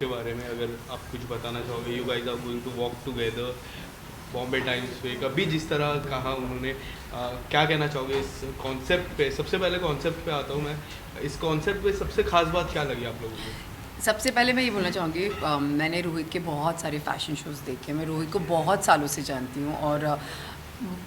के बारे में अगर आप कुछ बताना चाहोगे। You guys are going to walk together Bombay Times पे, कभी जिस तरह कहा उन्होंने, क्या कहना चाहोगे इस कॉन्सेप्ट पे? सबसे पहले कॉन्सेप्ट पे आता हूँ मैं। इस कॉन्सेप्ट पे सबसे खास बात क्या लगी आप लोगों को? सबसे पहले मैं ये बोलना चाहूँगी, मैंने रोहित के बहुत सारे फ़ैशन शोज़ देखे। मैं रोहित को बहुत सालों से जानती हूँ और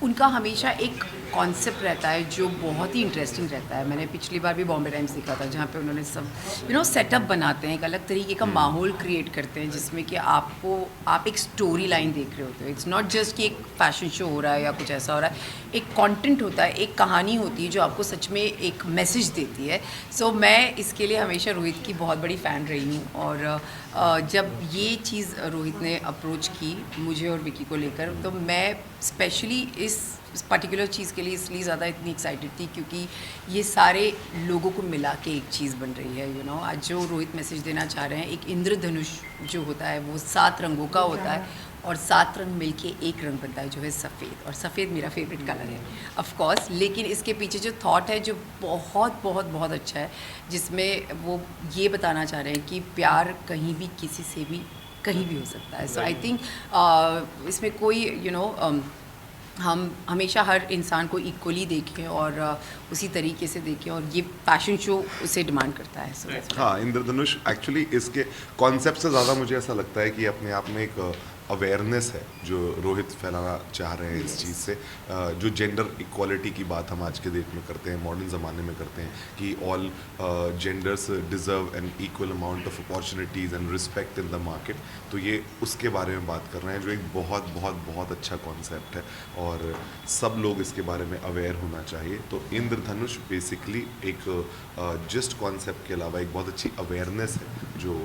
उनका हमेशा एक कॉन्सेप्ट रहता है जो बहुत ही इंटरेस्टिंग रहता है। मैंने पिछली बार भी बॉम्बे टाइम्स देखा था, जहाँ पे उन्होंने सब सेटअप बनाते हैं, एक अलग तरीके का माहौल क्रिएट करते हैं जिसमें कि आप एक स्टोरी लाइन देख रहे होते हो। इट्स नॉट जस्ट कि एक फ़ैशन शो हो रहा है या कुछ ऐसा हो रहा है, एक कंटेंट होता है, एक कहानी होती है जो आपको सच में एक मैसेज देती है। सो मैं इसके लिए हमेशा रोहित की बहुत बड़ी फ़ैन रही हूँ और जब ये चीज़ रोहित ने अप्रोच की मुझे और विकी को लेकर, तो मैं स्पेशली इस पर्टिकुलर चीज़ के लिए इसलिए ज़्यादा इतनी एक्साइटेड थी क्योंकि ये सारे लोगों को मिला के एक चीज़ बन रही है। आज जो रोहित मैसेज देना चाह रहे हैं, एक इंद्रधनुष जो होता है वो 7 रंगों का होता है और 7 रंग मिलके एक रंग बनता है जो है सफ़ेद, और सफ़ेद मेरा फेवरेट कलर है ऑफ कोर्स। लेकिन इसके पीछे जो थॉट है जो बहुत बहुत बहुत अच्छा है, जिसमें वो ये बताना चाह रहे हैं कि प्यार कहीं भी किसी से भी कहीं भी हो सकता है। सो आई थिंक इसमें कोई हम हमेशा हर इंसान को इक्वली देखें और उसी तरीके से देखें, और ये फैशन शो उसे डिमांड करता है। हाँ, इंद्रधनुष एक्चुअली इसके कॉन्सेप्ट से ज़्यादा मुझे ऐसा लगता है कि अपने आप में एक अवेयरनेस है जो रोहित फैलाना चाह रहे हैं इस चीज़ से। जो जेंडर इक्वालिटी की बात हम आज के डेट में करते हैं, मॉडर्न ज़माने में करते हैं कि all genders deserve an equal amount of opportunities and respect in the market, तो ये उसके बारे में बात कर रहे हैं जो एक बहुत बहुत बहुत अच्छा कॉन्सेप्ट है और सब लोग इसके बारे में अवेयर होना चाहिए। तो इंद्रधनुष बेसिकली एक जस्ट कॉन्सेप्ट के अलावा एक बहुत अच्छी अवेयरनेस है जो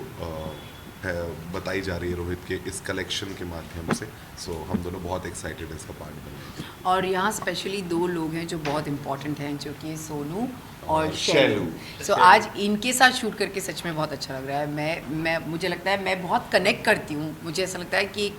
है बताई जा रही है रोहित के इस कलेक्शन के माध्यम से। सो हम दोनों बहुत एक्साइटेड हैं इसका पार्ट बनने। और यहाँ स्पेशली 2 लोग हैं जो बहुत इंपॉर्टेंट हैं, जो कि सोनू और शैलू। सो आज इनके साथ शूट करके सच में बहुत अच्छा लग रहा है। मुझे लगता है मैं बहुत कनेक्ट करती हूँ। मुझे ऐसा लगता है कि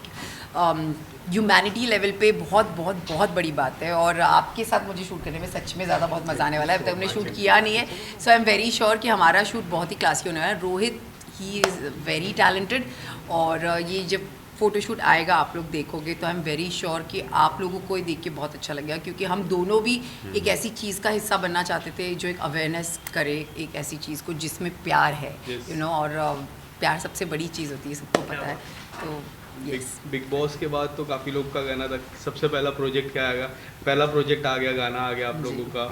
ह्यूमैनिटी लेवल पे बहुत बहुत बहुत बड़ी बात है, और आपके साथ मुझे शूट करने में सच में ज़्यादा बहुत मज़ा आने वाला है। अब तक हमने शूट किया नहीं है, सो आई एम वेरी श्योर कि हमारा शूट बहुत ही क्लासी होने वाला है। Rohit he is very talented, और ये जब फ़ोटोशूट आएगा आप लोग देखोगे तो आई एम वेरी श्योर कि आप लोगों को ही देख के बहुत अच्छा लगेगा, क्योंकि हम दोनों भी एक ऐसी चीज़ का हिस्सा बनना चाहते थे जो एक अवेयरनेस करे एक ऐसी चीज़ को जिसमें प्यार है। और प्यार सबसे बड़ी चीज़ होती है, सबको पता है। तो बिग बॉस के बाद तो काफ़ी लोग का कहना था सबसे पहला प्रोजेक्ट क्या आएगा। पहला प्रोजेक्ट आ गया, गाना आ गया आप लोगों का,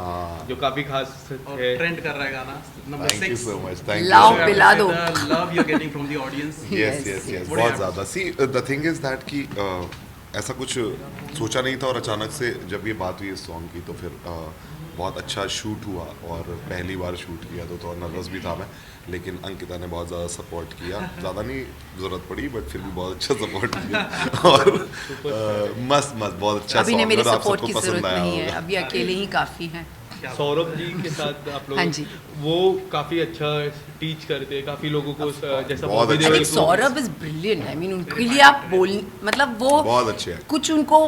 जो काफ़ी खास है, ट्रेंड कर रहा है गाना number 6। Thank you so much. Thank love पिला दो। Love you getting from the audience. Yes बहुत ज़्यादा। See the thing is that कि ऐसा कुछ सोचा नहीं था, और अचानक से जब ये बात हुई इस सॉन्ग की तो फिर बहुत अच्छा शूट हुआ, और पहली बार शूट किया तो थोड़ा नर्वस भी था मैं, लेकिन अंकिता ने बहुत ज़्यादा सपोर्ट किया। ज़्यादा नहीं ज़रूरत पड़ी बट फिर भी बहुत अच्छा सपोर्ट किया और मस्त बहुत अच्छा। अभी ने मेरे सॉन्ग सपोर्ट की आपको ज़रूरत पसंद आया नहीं है, होगा। अभी अकेले ही काफ़ी हैं। सौरभ जी के साथ आप लोग, हाँ जी, वो काफ़ी अच्छा टीच करते हैं काफ़ी लोगों को, जैसा बहुत बॉबी अच्छा। Deol I think Saurabh is brilliant. I mean उनके लिए आप बोल मतलब वो बहुत अच्छे हैं। कुछ उनको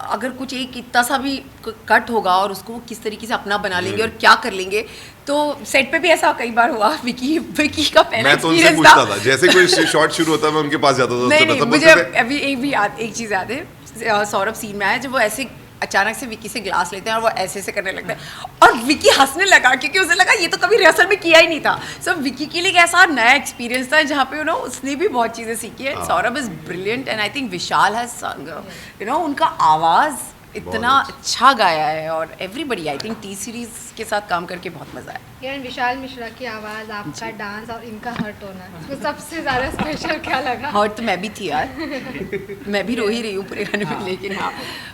अगर कुछ एक इतना सा भी कट होगा और उसको वो किस तरीके से अपना बना लेंगे और क्या कर लेंगे। तो सेट पे भी ऐसा कई बार हुआ। विकी का पहला मैं तो उनसे एक्सपीरियंस पूछता था, था, जैसे कोई शॉट शुरू होता है मैं उनके पास जाता था। नहीं मुझे अभी एक चीज़ याद है। सौरभ सीन में आया जब वो ऐसे अचानक से विकी से ग्लास लेते हैं और वो ऐसे करने लगता है, और विकी हंसने लगा क्योंकि उसे लगा ये तो कभी रिहर्सल में किया ही नहीं था। सो विकी के लिए एक ऐसा नया एक्सपीरियंस था जहाँ पे उसने भी बहुत चीज़ें सीखी है। Saurabh is brilliant and I think Vishal has संग, उनका आवाज़ इतना अच्छा गाया है, और everybody I think T series के साथ काम करके बहुत मज़ा आया। यार विशाल मिश्रा की आवाज़, आपका डांस और इनका हर्ट होना, तो सबसे ज़्यादा स्पेशल क्या लगा? हर्ट तो मैं भी थी यार मैं भी रो ही रही हूँ पूरे गाने में, लेकिन हाँ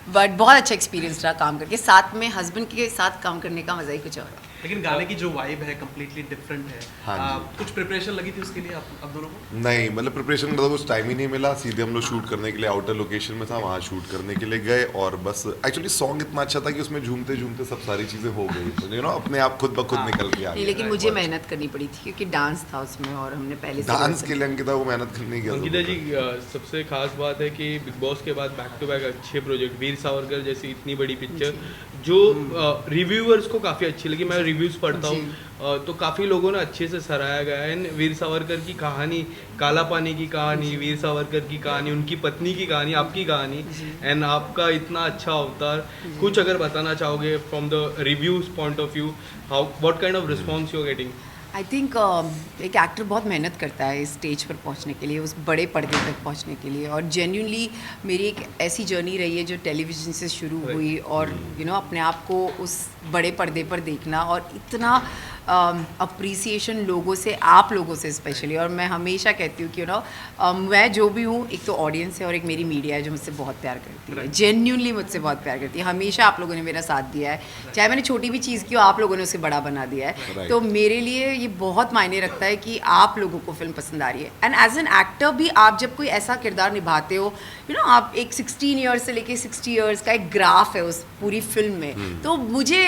बट बहुत अच्छा एक्सपीरियंस रहा काम करके। साथ में हस्बैंड के साथ काम करने का मज़ा ही कुछ और है। लेकिन गाने की जो वाइब है कम्प्लीटली डिफरेंट है। हाँ कुछ प्रिपरेशन लगी थी उसके लिए आप दोनों को? नहीं, मतलब प्रिपरेशन का तो कुछ टाइम ही नहीं मिला। सीधे हम लोग शूट करने के लिए आउटर लोकेशन में था, वहाँ शूट करने के लिए गए, और बस एक्चुअली सॉन्ग इतना अच्छा था कि उसमें झूमते झूमते सब सारी चीज़ें हो गई, तो अपने आप खुद ब खुद निकल के आ नहीं, गया। लेकिन मुझे मेहनत करनी पड़ी थी क्योंकि डांस था उसमें, और हमने पहले से डांस के लिए अंकिता को मेहनत करने की अंकिता जी, सबसे खास बात है कि बिग बॉस के बाद बैक टू बैक अच्छे प्रोजेक्ट, वीर सावरकर जैसी इतनी बड़ी पिक्चर जो रिव्यूअर्स को काफ़ी अच्छी लगी, मैं रिव्यूज़ पढ़ता जी। हूँ तो काफ़ी लोगों ने अच्छे से सराहा गया है। एंड वीर सावरकर की कहानी, काला पानी की कहानी, वीर सावरकर की कहानी, उनकी पत्नी की कहानी, आपकी कहानी, एंड आपका इतना अच्छा अवतार, कुछ अगर बताना चाहोगे from the reviews point of view, how what kind of response you are getting? I think एक एक्टर बहुत मेहनत करता है इस स्टेज पर पहुंचने के लिए, उस बड़े पर्दे तक पहुंचने के लिए, और जेन्युइनली मेरी एक ऐसी जर्नी रही है जो टेलीविज़न से शुरू हुई, और अपने आप को उस बड़े पर्दे पर देखना, और इतना अप्रिसिएशन लोगों से, आप लोगों से स्पेशली। और मैं हमेशा कहती हूँ कि मैं जो भी हूँ, एक तो ऑडियंस है और एक मेरी मीडिया है जो मुझसे बहुत प्यार करती है, जेन्युइनली मुझसे बहुत प्यार करती है। हमेशा आप लोगों ने मेरा साथ दिया है, चाहे मैंने छोटी भी चीज़ की हो, आप लोगों ने उसे बड़ा बना दिया है। तो मेरे लिए ये बहुत मायने रखता है कि आप लोगों को फिल्म पसंद आ रही है। एंड एज एन एक्टर भी आप जब कोई ऐसा किरदार निभाते हो, आप एक 16 ईयर्स से लेके 60 ईयर्स का एक ग्राफ है उस पूरी फिल्म में, तो मुझे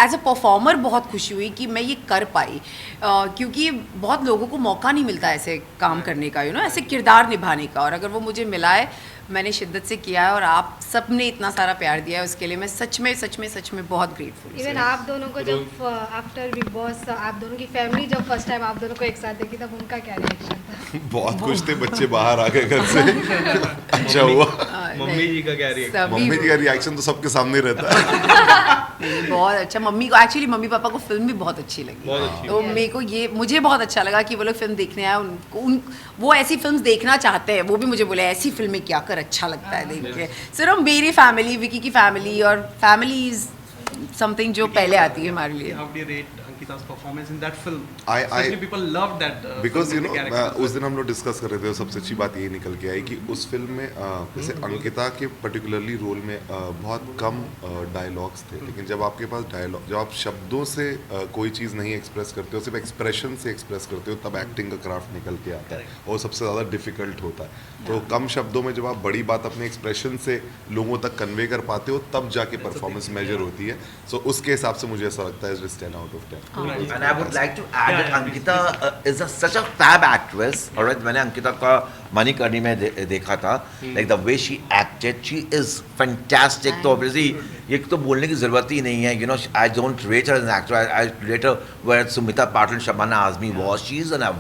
एज अ परफॉर्मर बहुत खुशी हुई कि मैं ये कर पाई, क्योंकि बहुत लोगों को मौका नहीं मिलता ऐसे काम करने का, ऐसे किरदार निभाने का, और अगर वो मुझे मिला है, मैंने शिद्दत से किया है, और आप सब ने इतना सारा प्यार दिया है, उसके लिए मैं सच में बहुत ग्रेटफुल हूँ। इवन आप दोनों को जब आफ्टर बिग बॉस आप दोनों की फैमिली जब फर्स्ट टाइम आप दोनों को एक साथ देखी, तब उनका क्या रिएक्शन था? बहुत खुश थे बच्चे, बाहर आ गए घर से। अच्छा हुआ। मम्मी जी का क्या रिएक्शन? मम्मी जी का रिएक्शन तो सबके सामने रहता है। बहुत अच्छा। मम्मी को एक्चुअली, मम्मी पापा को फिल्म भी बहुत अच्छी लगी, बहुत अच्छी। तो मेरे को ये, मुझे बहुत अच्छा लगा कि वो लोग फिल्म देखने आए, वो ऐसी फिल्म देखना चाहते हैं, वो भी मुझे बोले ऐसी फिल्में क्या कर, अच्छा लगता है देख के। सिर्फ मेरी फैमिली, विकी की फैमिली, और फैमिली इज समथिंग जो पहले आती है हमारे लिए। How do you rate Ankita's performance in that film? I- Especially people love that. Because film, the character. उस दिन हम लोग डिस्कस कर रहे थे, और सबसे अच्छी बात यही निकल के आई कि उस फिल्म में जैसे अंकिता के पर्टिकुलरली रोल में बहुत कम डायलॉग्स थे, लेकिन जब आपके पास डायलॉग, जब आप शब्दों से कोई चीज़ नहीं एक्सप्रेस करते हो, सिर्फ एक्सप्रेशन से एक्सप्रेस करते हो, तब एक्टिंग का क्राफ्ट निकल के आता है, और सबसे ज़्यादा डिफिकल्ट होता है। तो कम शब्दों में जब आप बड़ी बात अपने एक्सप्रेशन से लोगों तक कन्वे कर पाते हो, तब जाके परफॉर्मेंस मेजर होती है। सो उसके हिसाब से मुझे ऐसा लगता है is 10 out of 10। And I would like to add that Ankita is such a fab actress. Alright, मैंने अंकिता का मणिकर्णी में देखा था, like the way she acted, she is fantastic. तो obviously ये तो बोलने की ज़रूरत ही नहीं है, I don't rate her as an actor. I rate her where Sumita Patil, Shabana Azmi was. She is a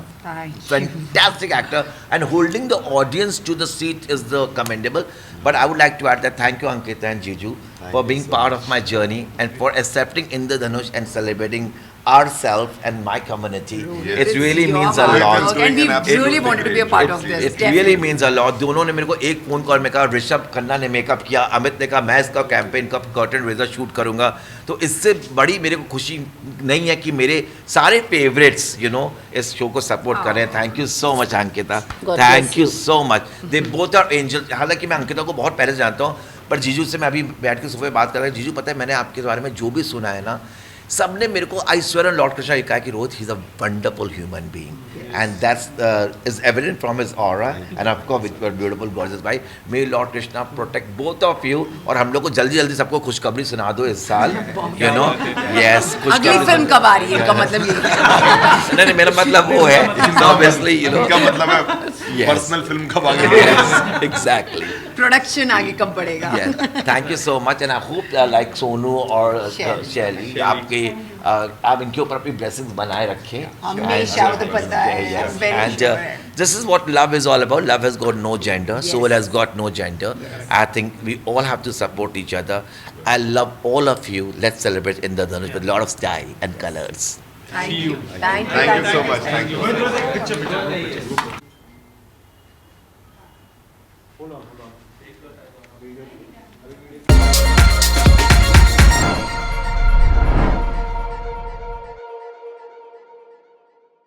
fantastic actor, and holding the audience to the seat is the commendable. But I would like to add that thank you Ankita and Jiju for being part of my journey, and for accepting Indradhanush and celebrating ourselves and my community. It really means a lot. And we really wanted to be a part of this. It really means a lot. दोनों ने मेरे को एक phone call में कहा, ऋषभ खन्ना ने makeup किया, अमित ने कहा मैं इसका कैंपेन का कर्टन रेजर शूट करूँगा। तो इससे बड़ी मेरे को खुशी नहीं है कि मेरे सारे फेवरेट्स इस शो को सपोर्ट कर रहे हैं। Thank you so much Ankita, thank you so much. They both are angel. हालांकि मैं अंकिता को बहुत पहले से जानता हूँ, पर जीजू से मैं अभी बैठ के सोफे बात कर रहा हूँ। जीजू, पता है मैंने आपके बारे में जो भी सुना है ना, सबने मेरे को I swear on lord Krishna ये कहा कि Rohit he is a wonderful human being, and that's is evident from his aura, and of course with your beautiful gorgeous भाई। May lord Krishna protect both of you, और हम लोग को जल्दी जल्दी सबको खुशखबरी सुना दो इस साल, यस। अगली फिल्म कब आ रही है, इनका मतलब ये है। नहीं, मेरा मतलब वो है, ऑब्वियसली इनका मतलब है पर्सनल फिल्म कब आ गई। एग्जैक्टली, प्रोडक्शन आगे कब बढ़ेगा। Thank you so much, and I hope like Sonu और शैली आपके आप इनके ऊपर अपनी ब्लेसिंग्स बनाए रखें हमेशा, वो तो पता है। And this is what love is all about. Love has got no gender. Soul has got no gender. I think we all have to support each other. I love all of you. Let's celebrate Indradhanush with a lot of style and colors. Thank you. Thank Thank you so much. Thank you. Hold on.